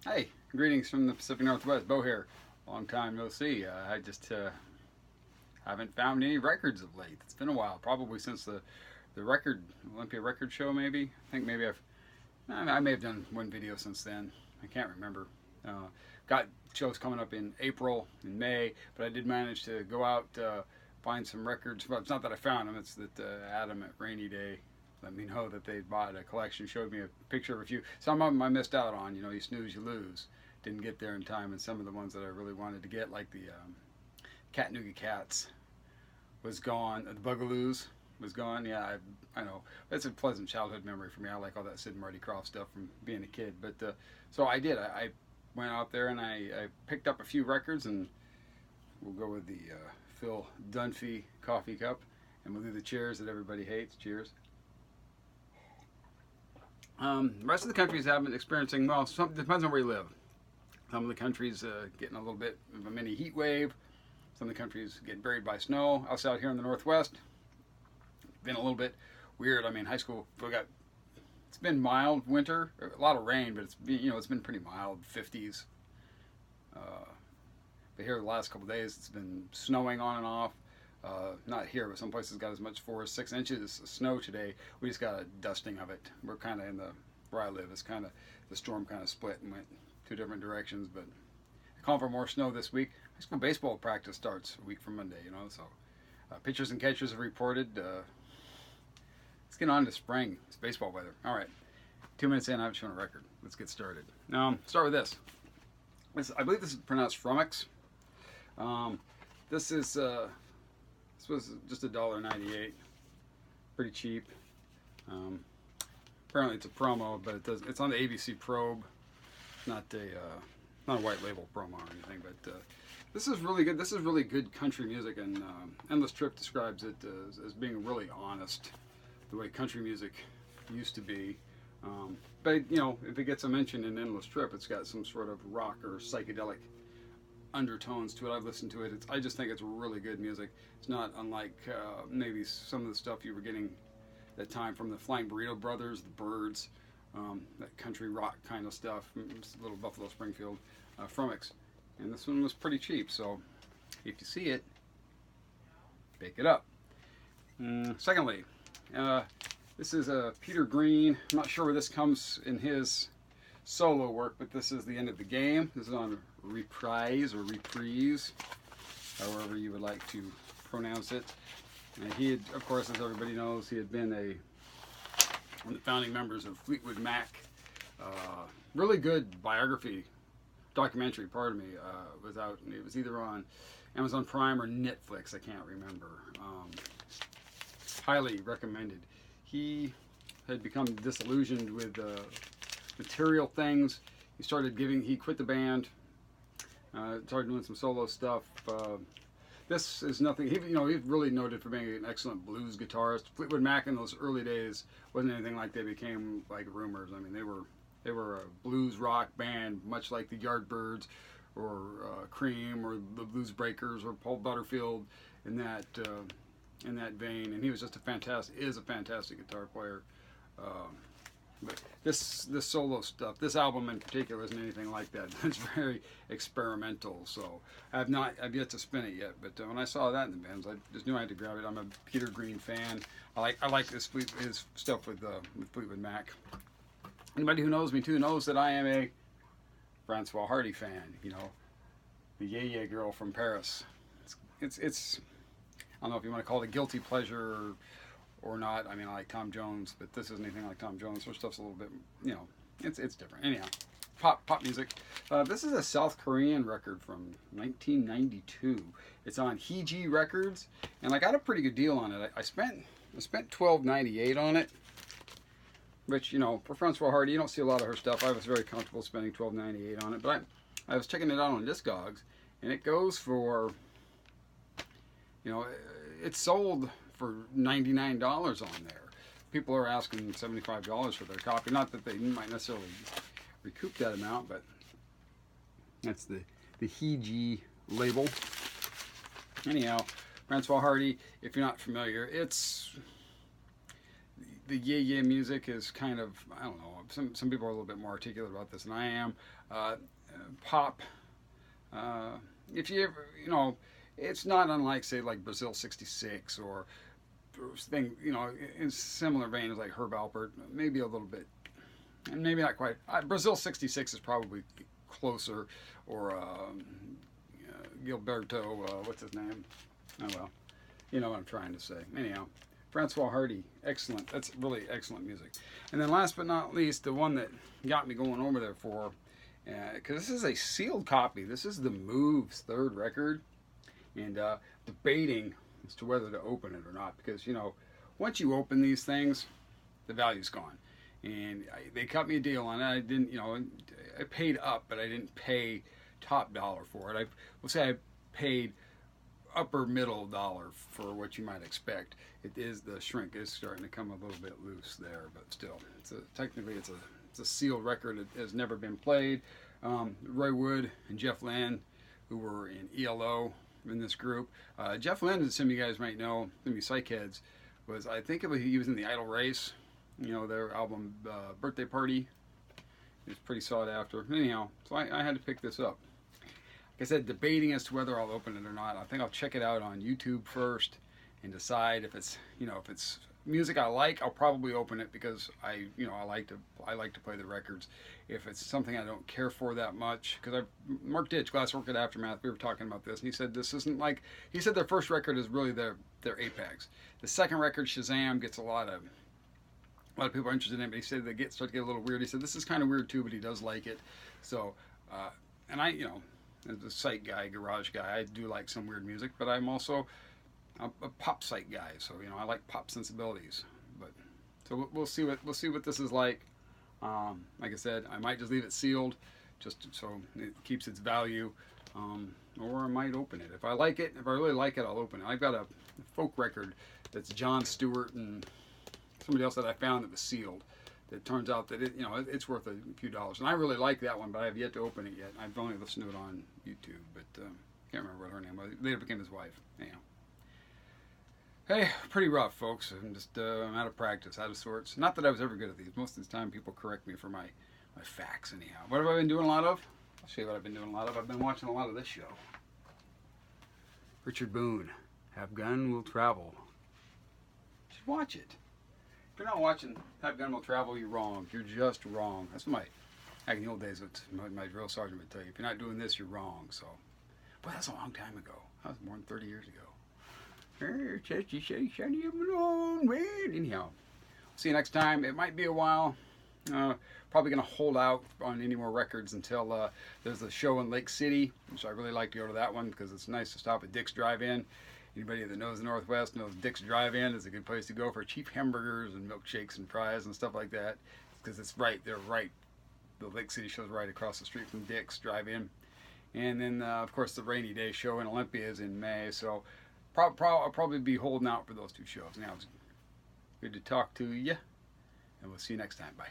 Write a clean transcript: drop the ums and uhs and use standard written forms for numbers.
Hey, greetings from the Pacific Northwest. Bo here. Long time no see. I just haven't found any records of late. It's been a while, probably since the record Olympia record show. Maybe I think maybe I may have done one video since then. I can't remember. Got shows coming up in April and May, but I did manage to go out find some records. Well, it's not that I found them. It's that Adam at Rainy Day let me know that they bought a collection. Showed me a picture of a few. Some of them I missed out on. You know, you snooze, you lose. Didn't get there in time, and some of the ones that I really wanted to get, like the Chattanooga Cats, was gone. The Bugaloos was gone. Yeah, I know. It's a pleasant childhood memory for me. I like all that Sid and Marty Krofft stuff from being a kid. But so I did. I went out there and I picked up a few records, and we'll go with the Phil Dunphy coffee cup, and we'll do the cheers that everybody hates. Cheers. The rest of the countries have been experiencing, well, depends on where you live. Some of the countries getting a little bit of a mini heat wave. Some of the countries getting buried by snow. Us out here in the Northwest, it's been a little bit weird. I mean, high school, it's been mild winter, a lot of rain, but it's been pretty mild, 50s. But here the last couple of days, it's been snowing on and off. Not here, but some places got as much 4 or 6 inches of snow today. We just got a dusting of it. We're kind of where I live, the storm kind of split and went 2 different directions. But I call for more snow this week. High school baseball practice starts a week from Monday, so pitchers and catchers have reported. Let's get on to spring. It's baseball weather. All right, 2 minutes in, I haven't shown a record. Let's get started. Start with this. I believe this is pronounced Frumix. This was just $1.98, pretty cheap. Apparently it's a promo, but it's on the ABC Probe, not a white label promo or anything. But this is really good. This is really good country music, and Endless Trip describes it as being really honest, the way country music used to be. But if it gets a mention in Endless Trip, it's got some sort of rock or psychedelic undertones to it. I've listened to it. I just think it's really good music. It's not unlike maybe some of the stuff you were getting that time from the Flying Burrito Brothers, the Byrds, that country rock kind of stuff, little Buffalo Springfield, Frumix. And this one was pretty cheap, so if you see it, pick it up. Secondly, this is Peter Green. I'm not sure where this comes in his solo work, but this is The End of the Game. This is on reprise, however you would like to pronounce it. And he had, of course, as everybody knows, he had been one of the founding members of Fleetwood Mac. Really good documentary, pardon me, was out. It was either on Amazon Prime or Netflix, I can't remember. Highly recommended. He had become disillusioned with material things. He quit the band, started doing some solo stuff. This is nothing. He's really noted for being an excellent blues guitarist. Fleetwood Mac in those early days wasn't anything like they became like Rumors. I mean, they were a blues rock band, much like the Yardbirds or Cream or the Blues Breakers or Paul Butterfield in that vein. And he was just a fantastic guitar player. But this solo stuff, this album in particular, isn't anything like that. It's very experimental, so I've yet to spin it yet. But when I saw that in the bands, I just knew I had to grab it. I'm a Peter Green fan. I like his stuff with Fleetwood Mac. Anybody who knows me too knows that I am a Francois Hardy fan. The Yeah Girl from Paris. It's I don't know if you want to call it a guilty pleasure or not. I mean, I like Tom Jones, but this isn't anything like Tom Jones. Their stuff's a little bit, it's different. Anyhow, pop music. This is a South Korean record from 1992. It's on Heejee Records, and I got a pretty good deal on it. I spent $12.98 on it, which for Francois Hardy, you don't see a lot of her stuff. I was very comfortable spending $12.98 on it, but I was checking it out on Discogs, and it goes for, it's sold for $99 on there. People are asking $75 for their copy. Not that they might necessarily recoup that amount, but that's the Heejee label. Anyhow, Francois Hardy, if you're not familiar, it's the yeah music is kind of, I don't know, some people are a little bit more articulate about this than I am. Pop. If you ever, it's not unlike, say, like Brazil 66 or thing, in similar vein as like Herb Alpert, maybe a little bit, and maybe not quite. Brazil 66 is probably closer, or Gilberto, what's his name? Oh well, you know what I'm trying to say. Anyhow, Francois Hardy, excellent. That's really excellent music. And then last but not least, the one that got me going over there for, because this is a sealed copy. This is the Moves' third record, and debating as to whether to open it or not, because once you open these things, the value's gone. And they cut me a deal on it. I didn't, I paid up, but I didn't pay top dollar for it. We'll say I paid upper middle dollar for what you might expect. It is, the shrink is starting to come a little bit loose there, but still, technically it's a sealed record. It has never been played. Roy Wood and Jeff Lynne, who were in ELO in this group. Jeff Lynne, as some of you guys might know, some of you psych heads, he was in the Idle Race, their album Birthday Party. It was pretty sought after. Anyhow, so I had to pick this up. Like I said, debating as to whether I'll open it or not. I think I'll check it out on YouTube first and decide if it's music I like. I'll probably open it because I like to play the records. If it's something I don't care for that much, because Mark Ditch, Glasswork at Aftermath, we were talking about this, and he said this isn't like, he said their first record is really their apex. The second record, Shazam, gets a lot of people are interested in it, but he said they start to get a little weird. He said this is kind of weird too, but he does like it. So, and I, as a psych guy, garage guy, I do like some weird music, but I'm also a pop psych guy, so I like pop sensibilities. But so we'll see what this is like. Like I said, I might just leave it sealed, just so it keeps its value, or I might open it if I like it. If I really like it, I'll open it. I've got a folk record that's John Stewart and somebody else that I found that was sealed. That turns out that it's worth a few dollars, and I really like that one, but I have yet to open it yet. I've only listened to it on YouTube, but can't remember what her name was. It later became his wife. Anyhow. Hey, pretty rough, folks. I'm out of practice, out of sorts. Not that I was ever good at these. Most of the time, people correct me for my facts. Anyhow, what have I been doing a lot of? I'll show you what I've been doing a lot of. I've been watching a lot of this show. Richard Boone, Have Gun Will Travel. You should watch it. If you're not watching Have Gun Will Travel, you're wrong. You're just wrong. That's back in the old days, what my drill sergeant would tell you. If you're not doing this, you're wrong. So, boy, that's a long time ago. That was more than 30 years ago. Anyhow, see you next time. It might be a while. Probably going to hold out on any more records until there's a show in Lake City, which I really like to go to that one because it's nice to stop at Dick's Drive-In. Anybody that knows the Northwest knows Dick's Drive-In is a good place to go for cheap hamburgers and milkshakes and fries and stuff like that, because it's right. They're right. The Lake City show's right across the street from Dick's Drive-In. And then, of course, the Rainy Day show in Olympia is in May, so I'll probably be holding out for those two shows. Now, it's good to talk to you, and we'll see you next time. Bye.